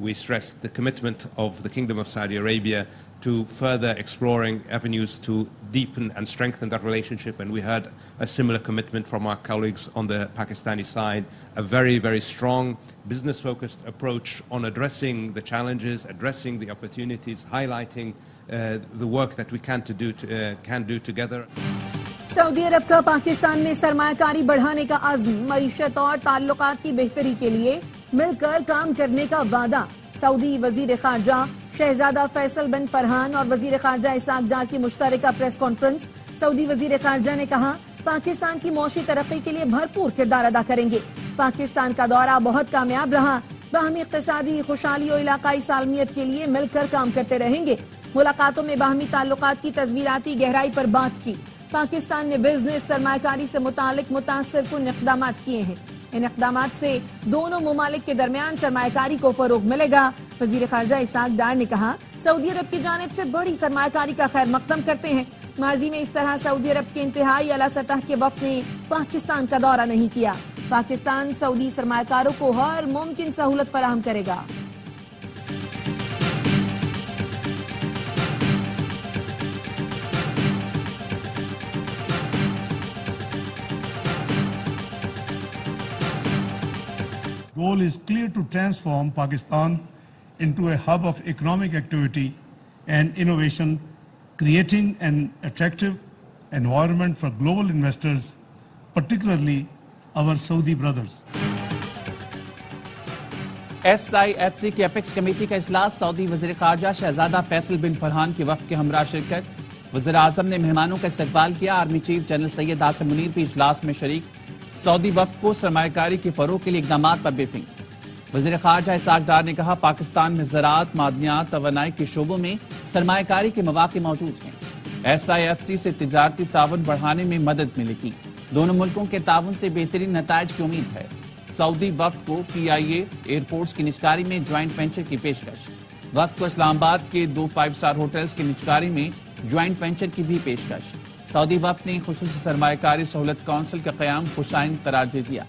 we stressed the commitment of the Kingdom of Saudi Arabia to further exploring avenues to deepen and strengthen that relationship, and we heard a similar commitment from our colleagues on the Pakistani side, a very, very strong business-focused approach on addressing the challenges, addressing the opportunities, highlighting the work that we can do together. سعودی عرب کا پاکستان میں سرمایہ کاری بڑھانے کا عزم، معیشت اور تعلقات کی بہتری کے لیے مل کر کام کرنے کا وعدہ۔ سعودی وزیر خارجہ شہزادہ فیصل بن فرحان اور وزیر خارجہ اسحاق ڈار کی مشترکہ پریس کانفرنس۔ سعودی وزیر خارجہ نے کہا پاکستان کی معاشی ترقی کے لیے بھرپور کردار ادا کریں گے۔ پاکستان کا دورہ بہت کامیاب رہا، باہمی اقتصادی خوشحالی اور علاقائی سالمیت کے لیے مل کر کام کرتے رہیں گے۔ ملاقاتوں میں باہمی تعلقات کی تصویراتی گہرائی پر بات کی۔ پاکستان نے بزنس سرمایہ کاری سے متعلق متاثر کن اقدامات کیے ہیں۔ ان اقدامات سے دونوں ممالک کے درمیان سرمایہ کاری کو فروغ ملے گا۔ وزیر خارجہ اسحاق ڈار نے کہا سعودی عرب کی جانب سے بڑی سرمایہ کاری کا خیر مقدم کرتے ہیں۔ ماضی میں اس طرح سعودی عرب کے انتہائی اعلیٰ سطح کے وفد نے پاکستان کا دورہ نہیں کیا۔ پاکستان سعودی سرمایہ کاروں کو ہر ممکن سہولت فراہم کرے گا۔ The goal is clear to transform Pakistan into a hub of economic activity and innovation, creating an attractive environment for global investors, particularly our Saudi brothers. SIFC کی اپیکس کمیٹی کا اجلاس، سعودی وزیر خارجہ شہزادہ فیصل بن فرحان کی وفد کے ہمراہ شرکت۔ وزیر اعظم نے مہمانوں کا استقبال کیا۔ Army chief general Syed Asim Munir بھی اجلاس میں شریک۔ سعودی وفد کو سرمایہ کاری کے فروغ کے لیے اقدامات پر بریفنگ۔ وزیر خارجہ اسحاق ڈار نے کہا پاکستان میں زراعت، معدنیات، توانائی کے شعبوں میں سرمایہ کاری کے مواقع موجود ہیں۔ SIFC سے تجارتی تعاون بڑھانے میں مدد ملے گی۔ دونوں ملکوں کے تعاون سے بہترین نتائج کی امید ہے۔ سعودی وفد کو PIA ایئرپورٹس کی نجکاری میں جوائنٹ وینچر کی پیشکش۔ وفد کو اسلام آباد کے 2 5 اسٹار ہوٹلز کی نجکاری میں جوائنٹ وینچر کی بھی پیشکش۔ سعودی وفد نے خصوصی سرمایہ کاری سہولت کونسل کا قیام خوشائند قرار دے دیا۔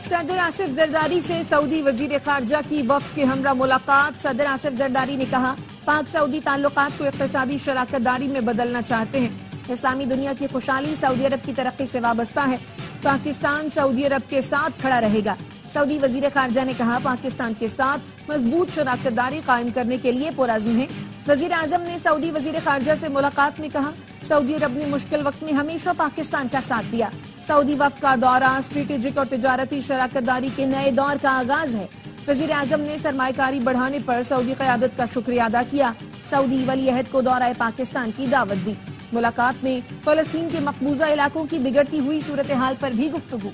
صدر آصف زرداری سے سعودی وزیر خارجہ کی وفد کے ہمراہ ملاقات۔ صدر آصف زرداری نے کہا پاک سعودی تعلقات کو اقتصادی شراکت داری میں بدلنا چاہتے ہیں۔ اسلامی دنیا کی خوشحالی سعودی عرب کی ترقی سے وابستہ ہے۔ پاکستان سعودی عرب کے ساتھ کھڑا رہے گا۔ سعودی وزیر خارجہ نے کہا پاکستان کے ساتھ مضبوط شراکت داری قائم کرنے کے لیے پرعزم ہے۔ وزیر اعظم نے سعودی وزیر خارجہ سے ملاقات میں کہا سعودی عرب نے مشکل وقت میں ہمیشہ پاکستان کا ساتھ دیا۔ سعودی وفد کا دورہ اسٹریٹجک اور تجارتی شراکت داری کے نئے دور کا آغاز ہے۔ وزیر اعظم نے سرمایہ کاری بڑھانے پر سعودی قیادت کا شکریہ ادا کیا۔ سعودی ولی عہد کو دورہ پاکستان کی دعوت دی۔ ملاقات میں فلسطین کے مقبوضہ علاقوں کی بگڑتی ہوئی صورتحال پر بھی گفتگو۔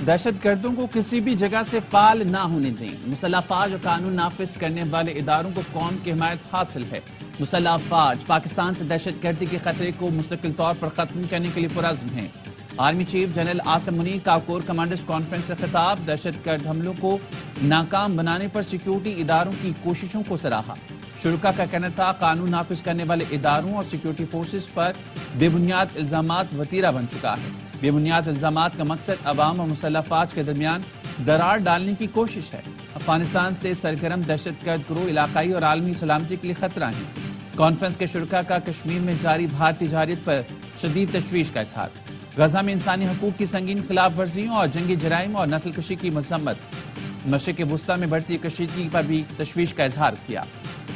دہشت گردوں کو کسی بھی جگہ سے فعال نہ ہونے دیں۔ مسلح افواج اور قانون نافذ کرنے والے اداروں کو قوم کی حمایت حاصل ہے۔ مسلح افواج پاکستان سے دہشت گردی کے خطرے کو مستقل طور پر ختم کرنے کے لیے پرعزم ہیں۔ Army chief general Asim Munir کا کور کمانڈرز کانفرنس سے خطاب۔ دہشت گرد حملوں کو ناکام بنانے پر سیکیورٹی اداروں کی کوششوں کو سراہا۔ شرکا کا کہنا تھا قانون نافذ کرنے والے اداروں اور سیکیورٹی فورسز پر بے بنیاد الزامات وتیرہ بن چکا ہے۔ بے بنیاد الزامات کا مقصد عوام اور مسلح افواج کے درمیان درار ڈالنے کی کوشش ہے۔ افغانستان سے سرگرم دہشت گرد گروہ علاقائی اور عالمی سلامتی کے لیے خطرہ ہیں۔ کانفرنس کے شرکا کا کشمیر میں جاری بھارتی جارحیت پر شدید تشویش کا اظہار۔ غزہ میں انسانی حقوق کی سنگین خلاف ورزیوں اور جنگی جرائم اور نسل کشی کی مذمت۔ مشرق وسطی میں بڑھتی کشیدگی پر بھی تشویش کا اظہار کیا۔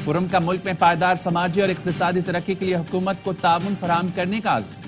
فورم کا ملک میں پائیدار سماجی اور اقتصادی ترقی کے لیے حکومت کو تعاون فراہم کرنے کا عزم۔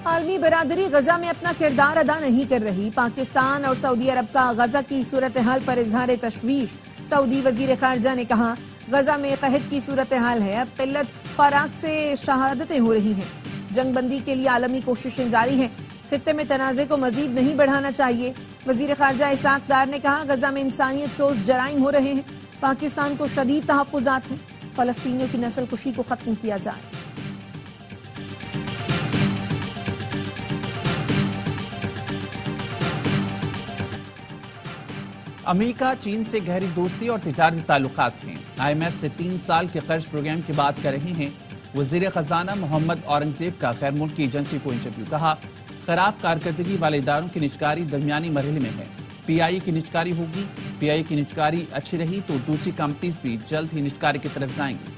عالمی برادری غزہ میں اپنا کردار ادا نہیں کر رہی۔ پاکستان اور سعودی عرب کا غزہ کی صورتحال پر اظہار تشویش۔ سعودی وزیر خارجہ نے کہا غزہ میں قحط کی صورتحال ہے، اب قلت خوراک سے شہادتیں ہو رہی ہیں۔ جنگ بندی کے لیے عالمی کوششیں جاری ہیں۔ خطے میں تنازع کو مزید نہیں بڑھانا چاہیے۔ وزیر خارجہ اسحاق ڈار نے کہا غزہ میں انسانیت سوز جرائم ہو رہے ہیں، پاکستان کو شدید تحفظات ہیں، فلسطینیوں کی نسل کشی کو ختم کیا جائے۔ امریکہ چین سے گہری دوستی اور تجارتی تعلقات ہیں۔ IMF سے 3 سال کے قرض پروگرام کی بات کر رہے ہیں۔ وزیر خزانہ محمد اورنگزیب کا غیر ملکی ایجنسی کو انٹرویو، کہا خراب کارکردگی والے اداروں کی نجکاری درمیانی مرحلے میں ہے، PI کی نجکاری ہوگی، PI کی نجکاری اچھی رہی تو دوسری کمپنیز بھی جلد ہی نجکاری کی طرف جائیں گی۔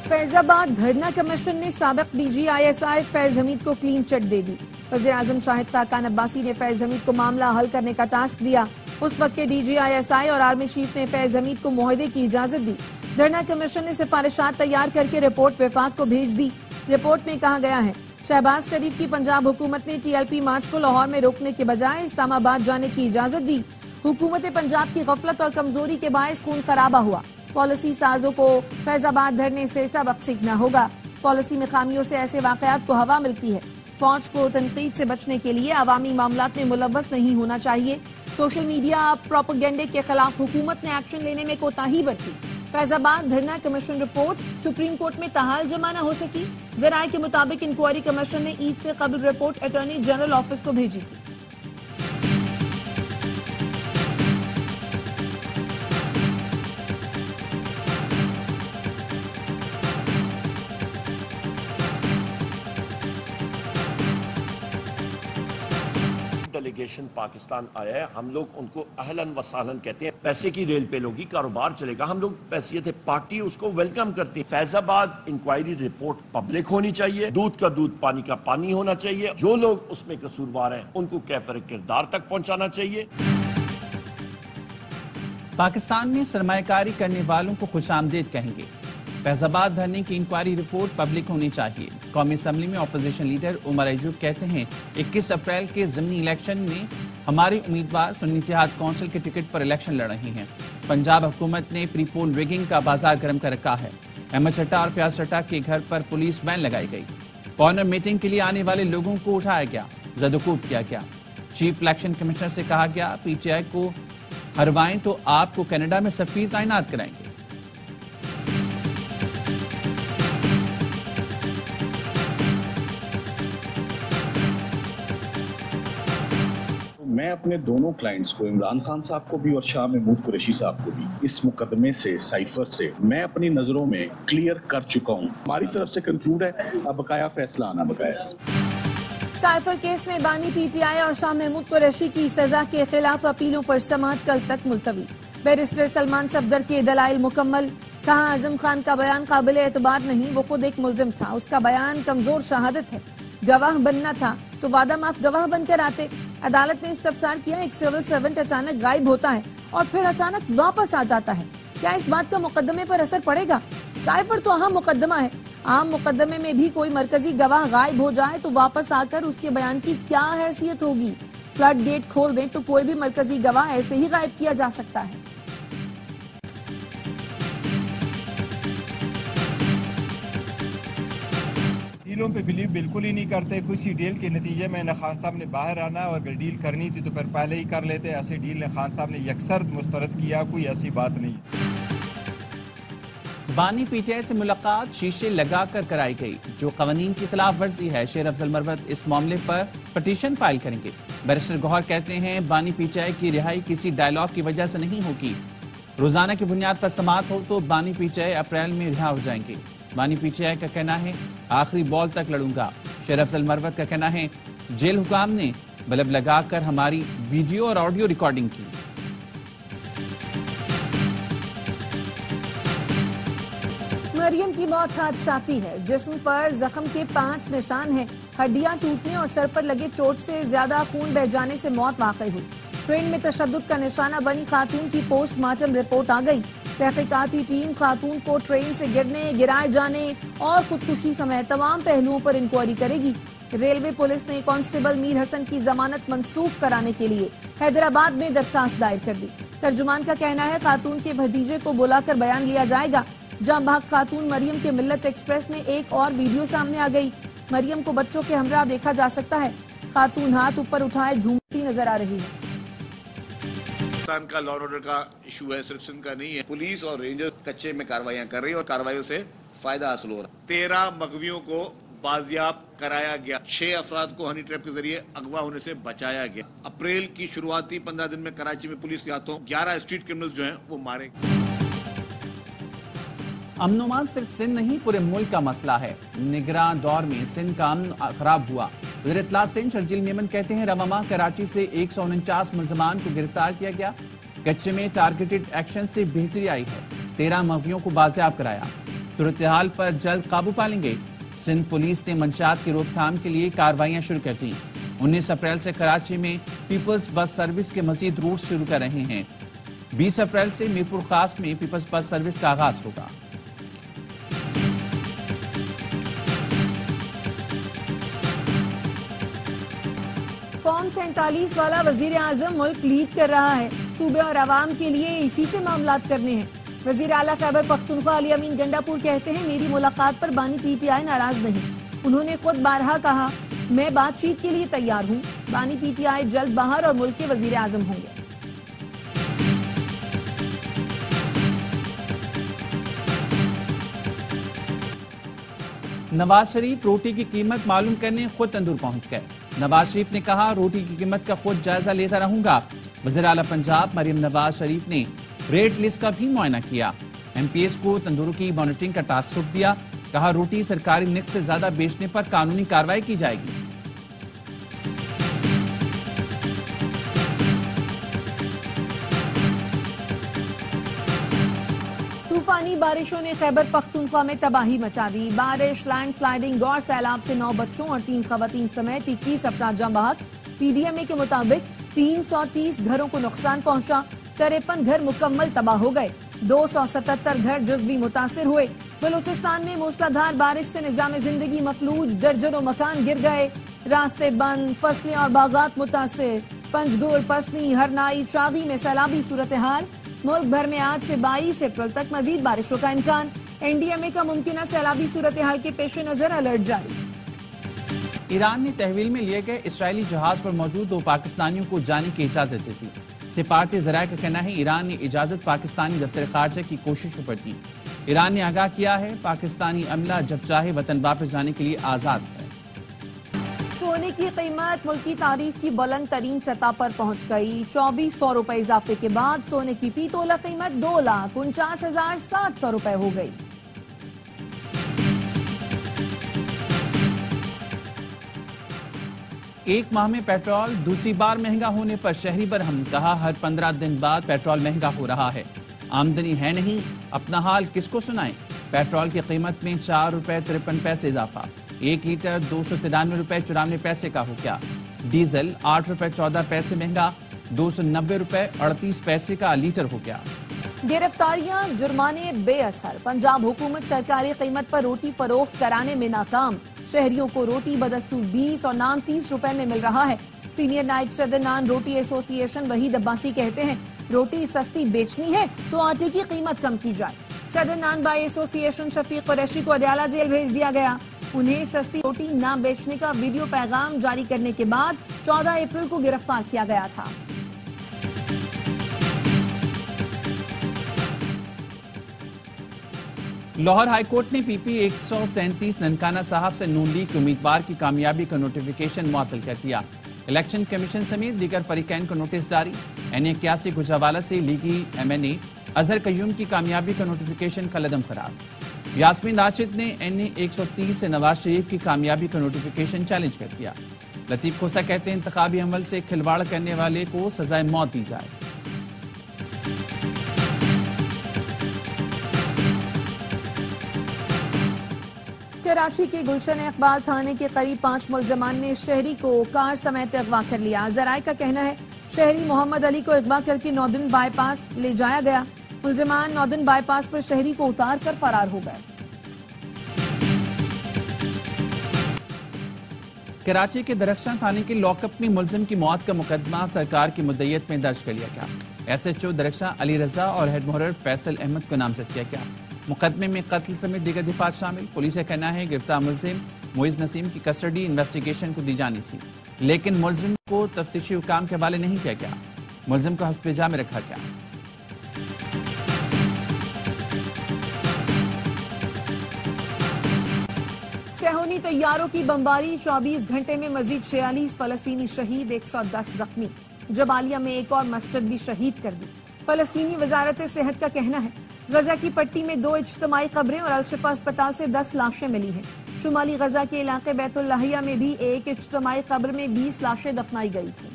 فیض آباد دھرنا کمیشن نے سابق DG ISI فیض حمید کو کلین چٹ دے دی۔ وزیر اعظم شاہد خاقان عباسی نے فیض حمید کو معاملہ حل کرنے کا ٹاسک دیا۔ اس وقت کے DG ISI اور آرمی چیف نے فیض حمید کو معاہدے کی اجازت دی۔ دھرنا کمیشن نے سفارشات تیار کر کے رپورٹ وفاق کو بھیج دی۔ رپورٹ میں کہا گیا ہے شہباز شریف کی پنجاب حکومت نے TLP مارچ کو لاہور میں روکنے کے بجائے اسلام آباد جانے کی اجازت دی۔ حکومت پنجاب کی غفلت اور کمزوری کے باعث خون خرابہ ہوا۔ پالیسی سازوں کو فیض آباد دھرنے سے سبق سیکھنا ہوگا۔ پالیسی میں خامیوں سے ایسے واقعات کو ہوا ملتی ہے۔ فوج کو تنقید سے بچنے کے لیے عوامی معاملات میں ملوث نہیں ہونا چاہیے۔ سوشل میڈیا پروپیگنڈے کے خلاف حکومت نے ایکشن لینے میں کوتاہی برتی۔ فیض آباد دھرنا کمیشن رپورٹ سپریم کورٹ میں تاحال جمع نہ ہو سکی۔ ذرائع کے مطابق انکوائری کمیشن نے عید سے قبل رپورٹ اٹارنی جنرل آفس کو بھیجی تھی۔ ڈیلیگیشن پاکستان آیا ہے، ہم لوگ ان کو اہلاً و سہلاً کہتے ہیں۔ پیسے کی ریل پہ لوگی، کاروبار چلے گا، ہم لوگ پیسیت پارٹی اس کو ویلکم کرتے ہیں۔ فیض آباد انکوائری رپورٹ پبلک ہونی چاہیے، دودھ کا دودھ پانی کا پانی ہونا چاہیے، جو لوگ اس میں قصوروار ہیں ان کو کیفر کردار تک پہنچانا چاہیے۔ پاکستان میں سرمایہ کاری کرنے والوں کو خوش آمدید کہیں گے۔ فیض آباد دھرنے کی انکوائری رپورٹ پبلک ہونی چاہیے۔ قومی اسمبلی میں اپوزیشن لیڈر عمر ایجوب کہتے ہیں 21 اپریل کے ضمنی الیکشن میں ہمارے امیدوار سنی اتحاد کونسل کے ٹکٹ پر الیکشن لڑ رہے ہیں۔ پنجاب حکومت نے پری پول ریگنگ کا بازار گرم کر رکھا ہے۔ احمد چٹا اور فیاض چٹا کے گھر پر پولیس وین لگائی گئی۔ کارنر میٹنگ کے لیے آنے والے لوگوں کو اٹھایا گیا، زد و کوب کیا گیا۔ چیف الیکشن کمشنر سے کہا گیا PTI کو ہروائیں تو آپ کو کینیڈا میں سفیر تعینات کرائیں گے۔ میں اپنے دونوں کلائنٹس کو، عمران خان صاحب کو بھی اور شاہ محمود قریشی صاحب کو بھی، اس مقدمے سے، سائفر سے میں اپنی نظروں میں کلیئر کر چکا ہوں۔ ہماری طرف سے کنکلوڈ ہے، اب بقایا فیصلہ آنا بقایا۔ سائفر کیس میں بانی PTI اور شاہ محمود قریشی کی سزا کے خلاف اپیلوں پر سماعت کل تک ملتوی۔ بیرسٹر سلمان صفدر کے دلائل مکمل، کہا اعظم خان کا بیان قابل اعتبار نہیں، وہ خود ایک ملزم تھا، اس کا بیان کمزور شہادت ہے، گواہ بننا تھا تو وعدہ معاف گواہ بن کر آتے۔ عدالت نے استفسار کیا ایک سول سرونٹ اچانک غائب ہوتا ہے اور پھر اچانک واپس آ جاتا ہے، کیا اس بات کا مقدمے پر اثر پڑے گا؟ سائفر تو اہم مقدمہ ہے، عام مقدمے میں بھی کوئی مرکزی گواہ غائب ہو جائے تو واپس آ کر اس کے بیان کی کیا حیثیت ہوگی؟ فلڈ گیٹ کھول دیں تو کوئی بھی مرکزی گواہ ایسے ہی غائب کیا جا سکتا ہے۔ ڈیلوں پہ بلیو بالکل ہی نہیں کرتے، کسی ڈیل کے نتیجے میں خان صاحب نے باہر آنا اور اگر ڈیل کرنی تھی تو پھر پہلے ہی کر لیتے، ایسے ڈیل نے خان صاحب نے یکسر مسترد کیا، کوئی ایسی بات نہیں۔ بانی PTI سے ملاقات شیشے لگا کر کرائی گئی، جو قوانین کی خلاف ورزی ہے۔ شیر افضل مروت اس معاملے پر پٹیشن فائل کریں گے۔ بیرسٹر گوہر کہتے ہیں بانی PTI کی رہائی کسی ڈائیلاگ کی وجہ سے نہیں ہوگی، روزانہ کی بنیاد پر سماعت ہو تو بانی PTI اپریل میں رہا ہو جائیں گے۔ بانی PTI کا کہنا ہے آخری بال تک لڑوں گا۔ شیر افضل مروت کا کہنا ہے جیل حکام نے بلب لگا کر ہماری ویڈیو اور آڈیو ریکارڈنگ کی۔ مریم کی موت حادثاتی ہے، جسم پر زخم کے 5 نشان ہیں، ہڈیاں ٹوٹنے اور سر پر لگے چوٹ سے زیادہ خون بہہ جانے سے موت واقع ہوئی۔ ٹرین میں تشدد کا نشانہ بنی خاتون کی پوسٹ مارٹم رپورٹ آ گئی۔ تحقیقاتی ٹیم خاتون کو ٹرین سے گرائے جانے اور خودکشی سمیت تمام پہلوؤں پر انکوائری کرے گی۔ ریلوے پولیس نے کانسٹیبل میر حسن کی ضمانت منسوخ کرانے کے لیے حیدرآباد میں درخواست دائر کر دی۔ ترجمان کا کہنا ہے خاتون کے بھتیجے کو بلا کر بیان لیا جائے گا۔ جاں بحق خاتون مریم کے ملت ایکسپریس میں ایک اور ویڈیو سامنے آ گئی. مریم کو بچوں کے ہمراہ دیکھا جا سکتا ہے. خاتون ہاتھ اوپر اٹھائے جھومتی نظر آ رہی ہے. پاکستان کا لا اینڈ آرڈر کا ایشو ہے، صرف سندھ کا نہیں ہے. پولیس اور رینجر کچے میں کاروائیاں کر رہی ہے اور کاروائیوں سے فائدہ حاصل ہو رہا ہے. 13 مغویوں کو بازیاب کرایا گیا. 6 افراد کو ہنی ٹریپ کے ذریعے اغوا ہونے سے بچایا گیا. اپریل کی شروعاتی 15 دن میں کراچی میں پولیس کے ہاتھوں 11 اسٹریٹ کرمنلز جو ہیں وہ مارے گئے. امن و امان صرف سندھ نہیں پورے ملک کا مسئلہ ہے. نگراں دور میں سندھ کا امن خراب ہوا. وزیر اطلاعات سندھ شرجیل میمن کہتے ہیں رواں ماہ کراچی سے 149 ملزمان کو گرفتار کیا گیا. کچے میں ٹارگیٹڈ ایکشن سے بہتری آئی ہے. 13 مغویوں کو بازیاب کرایا. صورتحال پر جلد قابو پا لیں گے. سندھ پولیس نے منشیات کی روک تھام کے لیے کارروائیاں شروع کر دی. 19 اپریل سے کراچی میں پیپلز بس سروس کے مزید روٹ شروع کر رہے ہیں. 20 اپریل سے میرپور خاص میں پیپلز بس سروس کا آغاز ہوگا. فون 47 والا وزیر اعظم ملک لیڈ کر رہا ہے. صوبے اور عوام کے لیے اسی سے معاملات کرنے ہیں. وزیر اعلیٰ خیبر پختونخوا علی امین گنڈاپور کہتے ہیں میری ملاقات پر بانی پی ٹی آئی ناراض نہیں. انہوں نے خود بارہا کہا میں بات چیت کے لیے تیار ہوں. بانی پی ٹی آئی جلد باہر اور ملک کے وزیر اعظم ہوں گے. نواز شریف روٹی کی قیمت معلوم کرنے خود تندور پہنچ گئے. نواز شریف نے کہا روٹی کی قیمت کا خود جائزہ لیتا رہوں گا. وزیر اعلیٰ پنجاب مریم نواز شریف نے ریٹ لسٹ کا بھی معائنہ کیا. ایم پی ایس کو تندوروں کی مانیٹرنگ کا ٹاسک دیا. کہا روٹی سرکاری نرخ سے زیادہ بیچنے پر قانونی کارروائی کی جائے گی. طوفانی بارشوں نے خیبر پختونخوا میں تباہی مچا دی. بارش، لینڈ سلائیڈنگ اور سیلاب سے 9 بچوں اور 3 خواتین سمیت 21 افراد جاں بحق. پی ڈی ایم اے کے مطابق 330 گھروں کو نقصان پہنچا. 53 گھر مکمل تباہ ہو گئے. 277 گھر جزوی متاثر ہوئے. بلوچستان میں موسلادھار بارش سے نظام زندگی مفلوج. درجنوں مکان گر گئے. راستے بند، فصلیں اور باغات متاثر. پنجگور، پسنی، ہرنائی، چاغی میں سیلابی صورتحال. ملک بھر میں آج سے 22 اپریل تک مزید بارشوں کا امکان. این ڈی ایم اے کا ممکنہ سیلابی صورتحال کے پیش نظر الرٹ جاری. ایران نے تحویل میں لیے گئے اسرائیلی جہاز پر موجود 2 پاکستانیوں کو جانے کی اجازت دی تھی. سفارتی ذرائع کا کہنا ہے ایران نے اجازت پاکستانی دفتر خارجہ کی کوششوں پر دی. ایران نے آگاہ کیا ہے پاکستانی عملہ جب چاہے وطن واپس جانے کے لیے آزاد ہے. سونے کی قیمت ملکی تاریخ کی بلند ترین سطح پر پہنچ گئی. 2400 روپے اضافے کے بعد سونے کی فی تولہ قیمت 2,49,700 روپے ہو گئی. ایک ماہ میں پیٹرول دوسری بار مہنگا ہونے پر شہری برہم. کہا ہر 15 دن بعد پیٹرول مہنگا ہو رہا ہے. آمدنی ہے نہیں، اپنا حال کس کو سنائیں. پیٹرول کی قیمت میں 4 روپے 53 پیسے اضافہ. 1 لیٹر 293 روپے 94 پیسے کا ہو گیا. ڈیزل 8 روپے 14 پیسے مہنگا 290 روپے 38 پیسے کا لیٹر ہو گیا. گرفتاریاں، جرمانے بے اثر. پنجاب حکومت سرکاری قیمت پر روٹی فروخت کرانے میں ناکام. شہریوں کو روٹی بدستور 20 اور نان 30 روپے میں مل رہا ہے. سینئر نائب صدر نان روٹی ایسوسی ایشن وحید عباسی کہتے ہیں روٹی سستی بیچنی ہے تو آٹے کی قیمت کم کی جائے. صدر نان بائی ایسوسی ایشن شفیق قریشی کو اڈیالہ جیل بھیج دیا گیا. انہیں سستی روٹی نہ بیچنے کا ویڈیو پیغام جاری کرنے کے بعد 14 اپریل کو گرفتار کیا گیا تھا. لاہور ہائی کورٹ نے پی پی 133 ننکانہ صاحب سے نون لیگ کے امیدوار کی کامیابی کا نوٹیفیکیشن معطل کر دیا. الیکشن کمیشن سمیت دیگر فریقین کو نوٹس جاری. این اے 81 گجرانوالہ سے لیگی ایم این اے اظہر قیوم کی کامیابی کا نوٹیفیکیشن کا قدم خراب. یاسمین راشد نے این اے 130 سے نواز شریف کی کامیابی کا نوٹیفیکیشن چیلنج کر دیا. لطیف کھوسہ کہتے ہیں انتخابی عمل سے کھلواڑ کرنے والے کو سزائے موت دی جائے. کراچی کے گلشن اقبال تھانے کے قریب 5 ملزمان نے شہری کو کار سمیت اغوا کر لیا. ذرائع کا کہنا ہے شہری محمد علی کو اغوا کر کے نودن بائی پاس لے جایا گیا. ملزمان نودن بائی پاس پر شہری کو اتار کر فرار ہو گئے. کراچی کے درخشاں تھانے کے لاک اپ میں ملزم کی موت کا مقدمہ سرکار کی مدعیت میں درج کر لیا گیا. ایس ایچ او درخشاں علی رضا اور ہیڈ محرر فیصل احمد کو نامزد کیا گیا. مقدمے میں قتل سمیت دیگر دفعات شامل. پولیس کا کہنا ہے گرفتار ملزم معیز نسیم کی کسٹڈی انویسٹیگیشن کو دی جانی تھی، لیکن ملزم کو تفتیشی حکام کے حوالے نہیں کیا گیا. ملزم کو حبس جاء میں رکھا گیا. صہیونی طیاروں کی بمباری، 24 گھنٹے میں مزید 46 فلسطینی شہید، 110 زخمی. جبالیہ میں ایک اور مسجد بھی شہید کر دی. فلسطینی وزارت صحت کا کہنا ہے غزہ کی پٹی میں 2 اجتماعی قبریں اور الشفا اسپتال سے 10 لاشیں ملی ہیں. شمالی غزہ کے علاقے بیت اللحیہ میں بھی ایک اجتماعی قبر میں 20 لاشیں دفنائی گئی تھیں.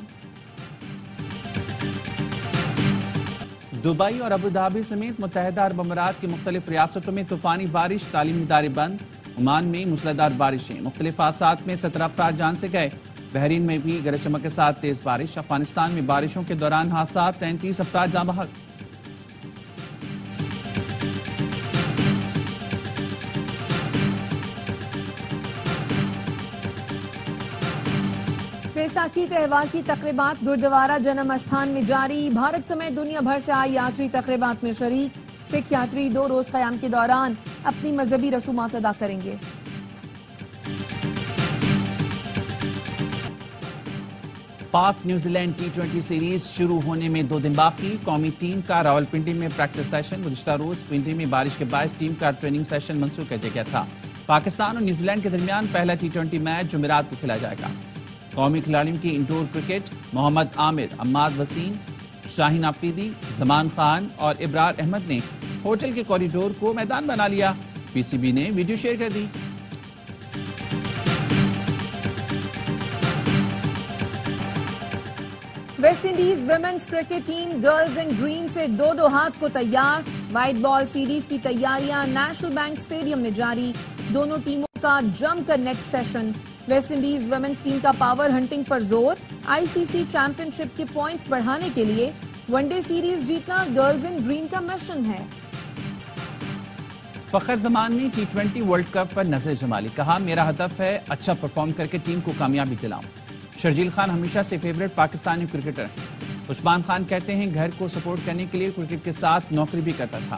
دبئی اور ابوظہبی سمیت متحدہ عرب امارات کی مختلف ریاستوں میں طوفانی بارش، تعلیمی ادارے بند. عمان میں موسلادھار بارشیں، مختلف حادثات میں 17 افراد جان سے گئے. بحرین میں بھی گرج چمک کے ساتھ تیز بارش. افغانستان میں بارشوں کے دوران حادثات، 33 افراد جاں بحق. بیساکھی تہوار کی تقریبات گردوارہ جنم استھان میں جاری. بھارت سمیت دنیا بھر سے آئے یاتری تقریبات میں شریک. سکھ یاتری 2 روز قیام کے دوران اپنی مذہبی رسومات ادا کریں گے. پاک نیوزی لینڈ T20 سیریز شروع ہونے میں 2 دن باقی. قومی ٹیم کا راولپنڈی میں پریکٹس سیشن. گزشتہ روز پنڈی میں بارش کے باعث ٹیم کا ٹریننگ سیشن منسوخ کر دیا گیا تھا. پاکستان اور نیوزی لینڈ کے درمیان پہلا T20 میچ جمعرات کو کھیلا جائے گا. قومی کھلاڑیوں کی انڈور کرکٹ. محمد عامر، عماد وسیم، شاہین آفریدی، زمان خان اور ابرار احمد نے ہوٹل کے کوریڈور کو میدان بنا لیا. PCB نے ویڈیو شیئر کر دی. West Indies women's cricket team girls in green سے 2 ہاتھ کو تیار. وائٹ بال سیریز کی تیاریاں نیشنل بینک اسٹیڈیم میں جاری. دونوں ٹیموں کا جم کر net session. West Indies women's team کا پاور ہنٹنگ پر زور. ICC چیمپئن شپ کے پوائنٹس بڑھانے کے لیے ون ڈے سیریز جیتنا گرلز ان گرین کا مشن ہے. فخر زمان نے T20 ورلڈ کپ پر نظر جمالی. کہا میرا ہدف ہے اچھا پرفارم کر کے ٹیم کو کامیابی دلاؤں. شرجیل خان ہمیشہ سے فیورٹ پاکستانی کرکٹر ہیں. عثمان خان کہتے ہیں گھر کو سپورٹ کرنے کے لیے کرکٹ کے ساتھ نوکری بھی کرتا تھا.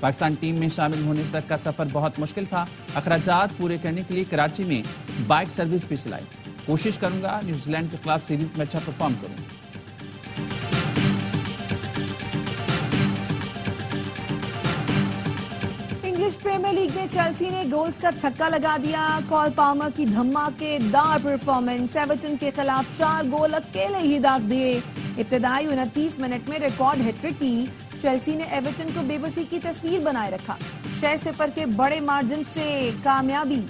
پاکستان ٹیم میں شامل ہونے تک کا سفر بہت مشکل تھا. اخراجات پورے کرنے کے لیے کراچی میں بائک سروس بھی چلائی. کوشش کروں گا نیوزی لینڈ کے خلاف سیریز میں اچھا پرفارم کروں. انگلش پریمیئر لیگ میں چیلسی نے گولز کا چھکا لگا دیا. کول پالمر کی دھماکے دار پرفارمنس. ایورٹن کے خلاف 4 گول اکیلے ہی داغ دیے. ابتدائی 29 منٹ میں ریکارڈ ہیٹرک کی. چیلسی نے ایورٹن کو بے بسی کی تصویر بنائے رکھا. 6-0 کے بڑے مارجن سے کامیابی